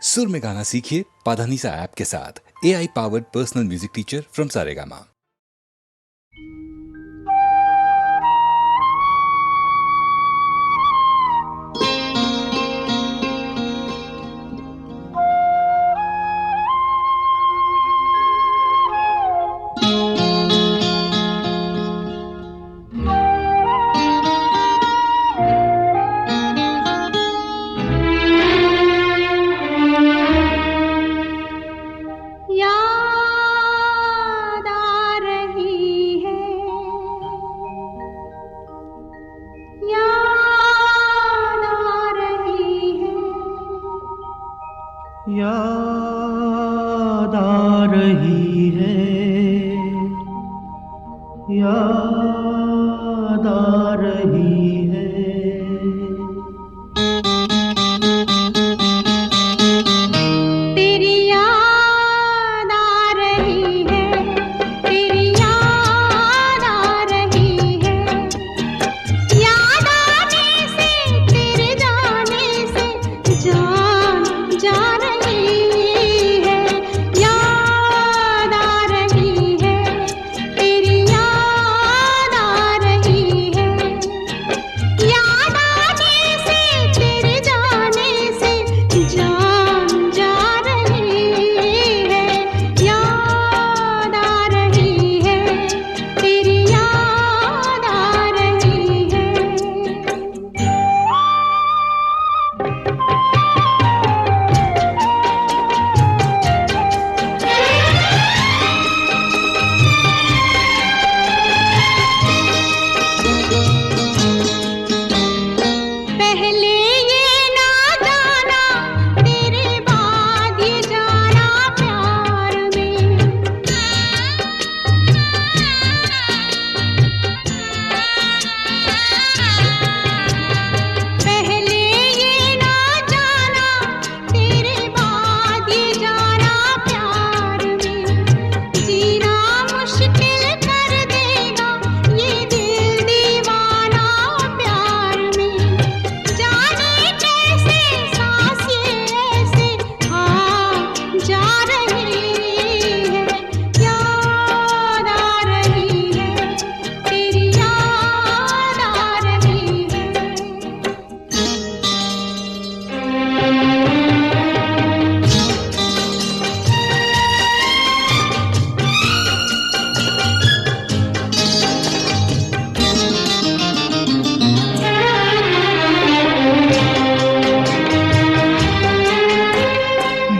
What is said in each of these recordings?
सुर में गाना सीखिए पाधानीसा ऐप के साथ। AI powered personal music teacher from Saregama. याद आ रही है, याद आ रही है। तेरी याद आ रही है, तेरी याद आ रही है। याद आने से, तेरे जाने से जान जा रही है। याद आ रही है, तेरी याद आ रही है। याद आने से, तेरे जाने से जान जा रही है। याद आ रही है, तेरी याद आ रही है। पहले ये ना जाना, तेरे बाद ये जाना प्यार में। पहले ये ना जाना, तेरे बाद ये जाना प्यार में। जीना मुश्किल कर देगा ये दिल दीवाना प्यार में। जाने कैसे सांस ये ऐसे जा रही है। याद आ रही है, तेरी याद आ रही है।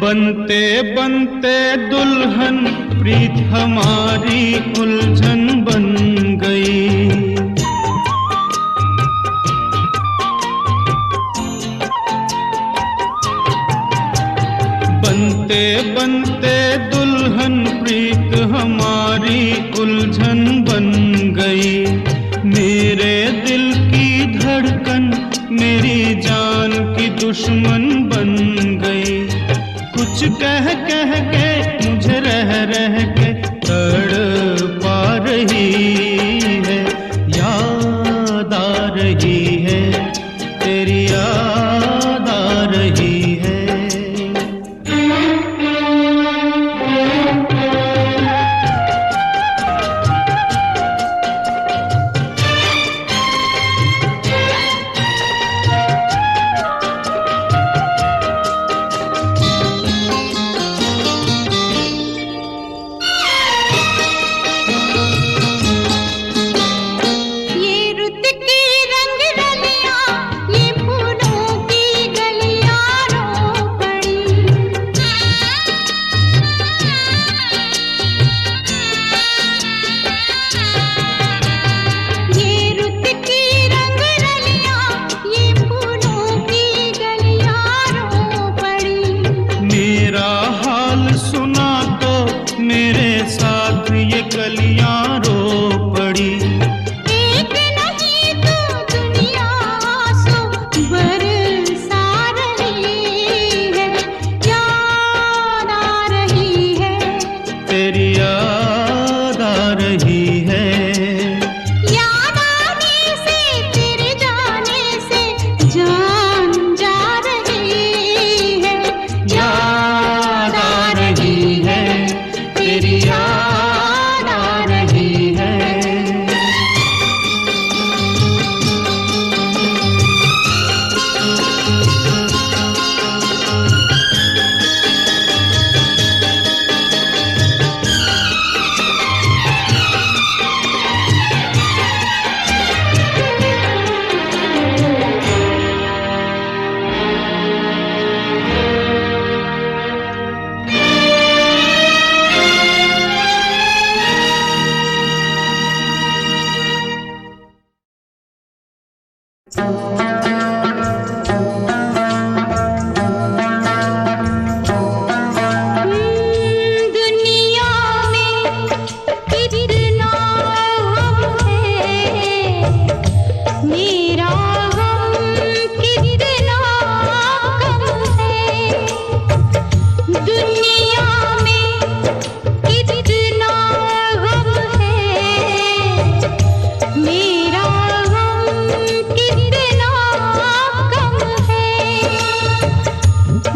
बनते बनते दुल्हन प्रीत हमारी उलझन बन गई। बनते बनते दुल्हन प्रीत हमारी उलझन बन गई। मेरे दिल की धड़कन मेरी जान की दुश्मन बन गई। कुछ कह कह के मुझे रह रह के तड़पा रही है। याद आ रही है, तेरी याद आ रही है।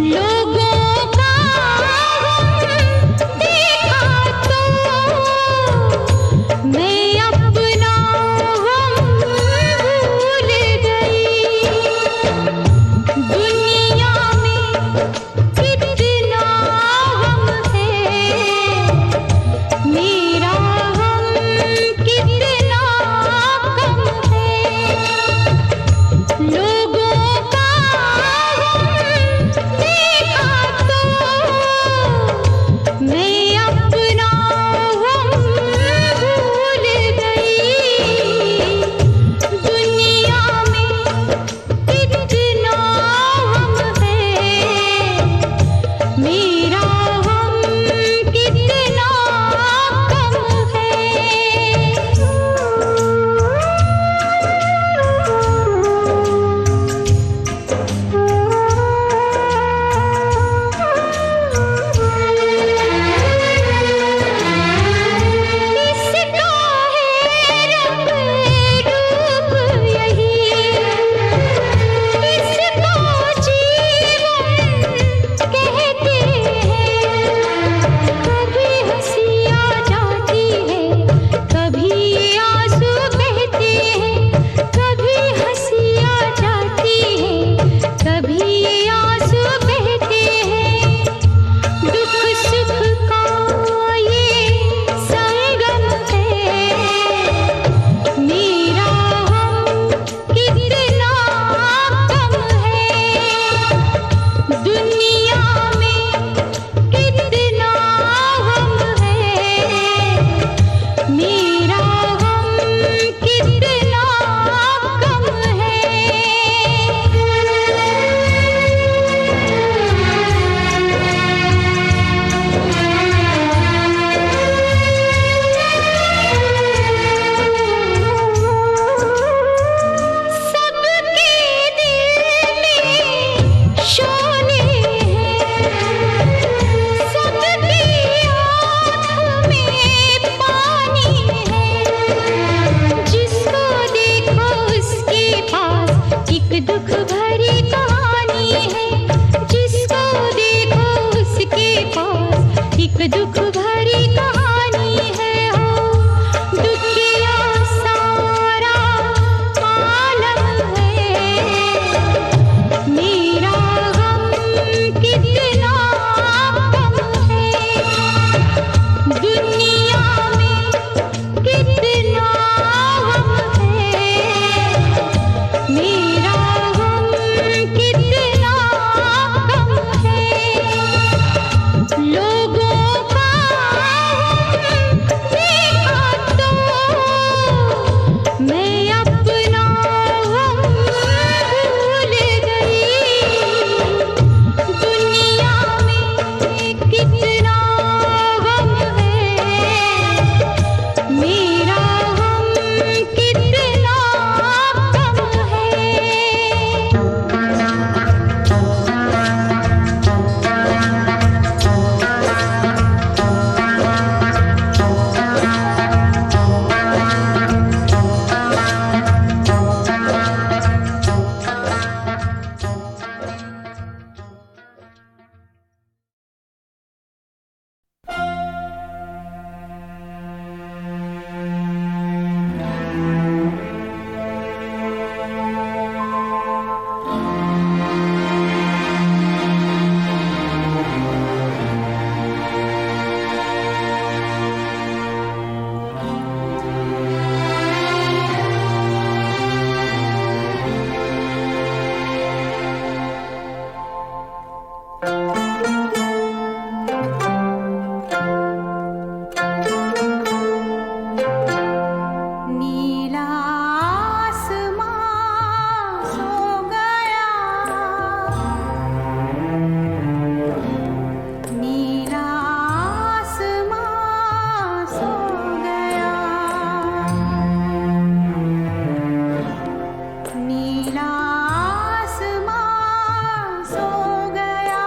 लोगों का देखा तो मैं अपना भूल गई। दुनिया में कितना है मेरा कितना कम है। लोगों का देखा तो मैं अपना भूल गई। दुनिया में कितना है मेरा कितना कम है। इसका है रंग रूप यही, इसको जीवन कहते हैं। कभी हंसी आ जाती है, कभी आंसू बहते हैं। कभी हंसी आ जाती है, कभी आंसू बहते हैं। दुख सुख का ये संगम है मेरा कितना कम है। दुनिया में कितना है मेरा कितना कम है। सबके दिल में शोले हैं, सबकी आँख में पानी है। जिसको देखो उसके पास एक दुख भरी कहानी है। जिसको देखो उसके पास एक दुख भरी कहानी है। हो दुखिया सारा आलम है मेरा कितना कम है। दुनिया में कितना है मेरा कितना कम है। लोगों का देखा तो मैं अपना भूल गई। दुनिया में कितना है मेरा कितना कम है। नीला आसमां सो गया, नीला आसमां सो गया। नीला आसमां सो गया,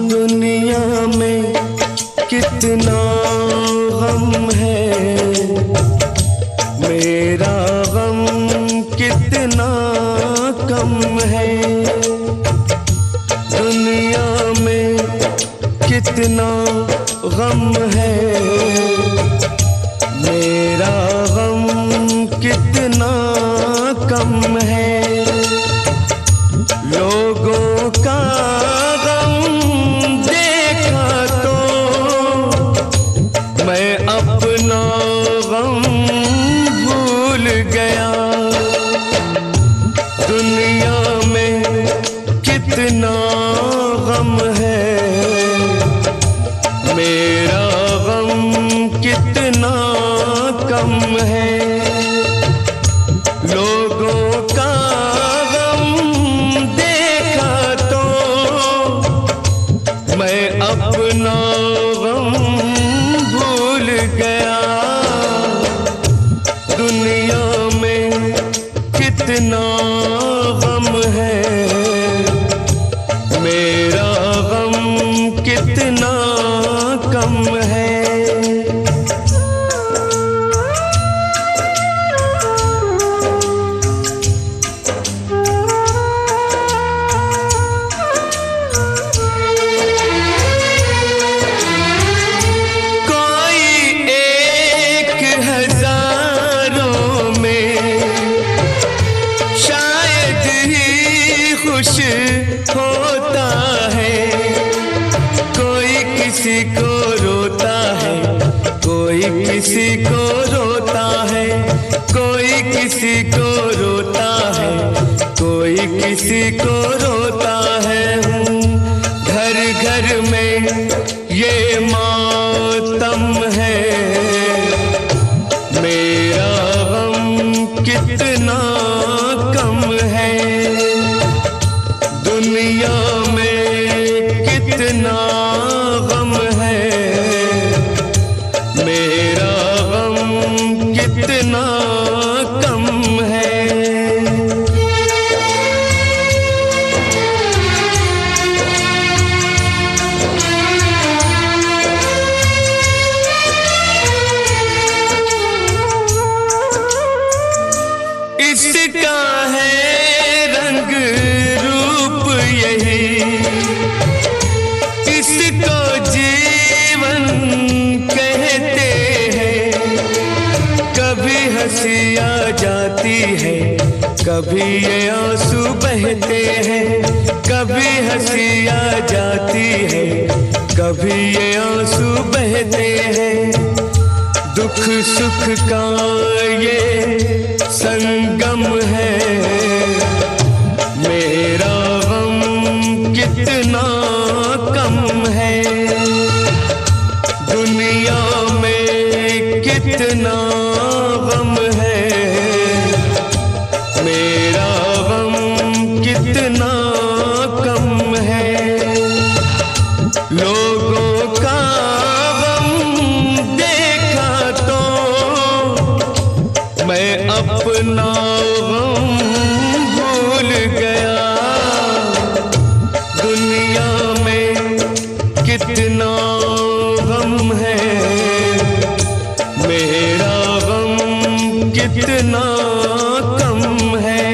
दुनिया में कितना गम है, मेरा गम कितना कम है। दुनिया में कितना गम है, मेरा गम कितना कम है। लोगों का गम देखा तो मैं अपना गम भूल गया। दुनिया में कितना गम है, मेरा गम कितना कम है। लोगों का गम देखा तो मैं अपना गम भूल गया। दुनिया में कितना गम है, मेरा गम कितना कम है। खुश होता है, कोई किसी को रोता है, कोई किसी को रोता है, कोई किसी को रोता है, कोई किसी को रोता है। घर घर में ये मातम है, मेरा गम कितना कम है। दुनिया में कितना गम है, मेरा गम कितना कम है। इसका है रंग रूप यही, इसको जीवन कहते हैं। कभी हंसी आ जाती है, कभी ये आंसू बहते हैं। कभी हंसी आ जाती है, कभी ये आंसू बहते हैं। दुख सुख का ये संगम है, मेरा गम कितना कम है। दुनिया में कितना गम है, मेरा गम कितना कम है। लोगों का गम देखा तो मैं अपना गम भूल गया। दुनिया में कितना गम है, मेरा गम कितना कम है।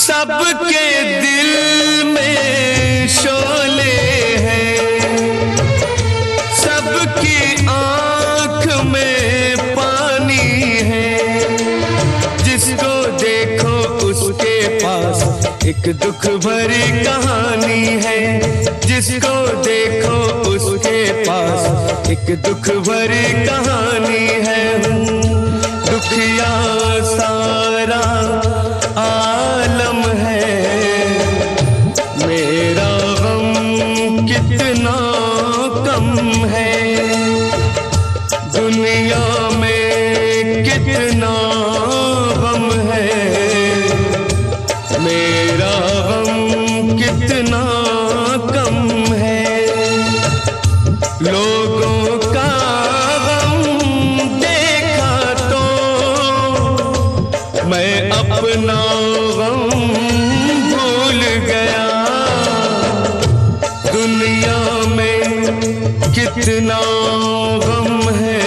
सबके दिल में शोले हैं, सबकी आँख में पानी है। जिसको देखो उसके पास एक दुख भरी कहानी है। जिसको देखो उसके पास एक दुख भरी कहानी है। दुखिया सारा आलम है, मेरा गम कितना कम है। दुनिया में कितना गम है, मेरा गम कितना कम है। लोगों का गम देखा तो मैं अपना गम भूल गया। दुनिया में कितना गम है,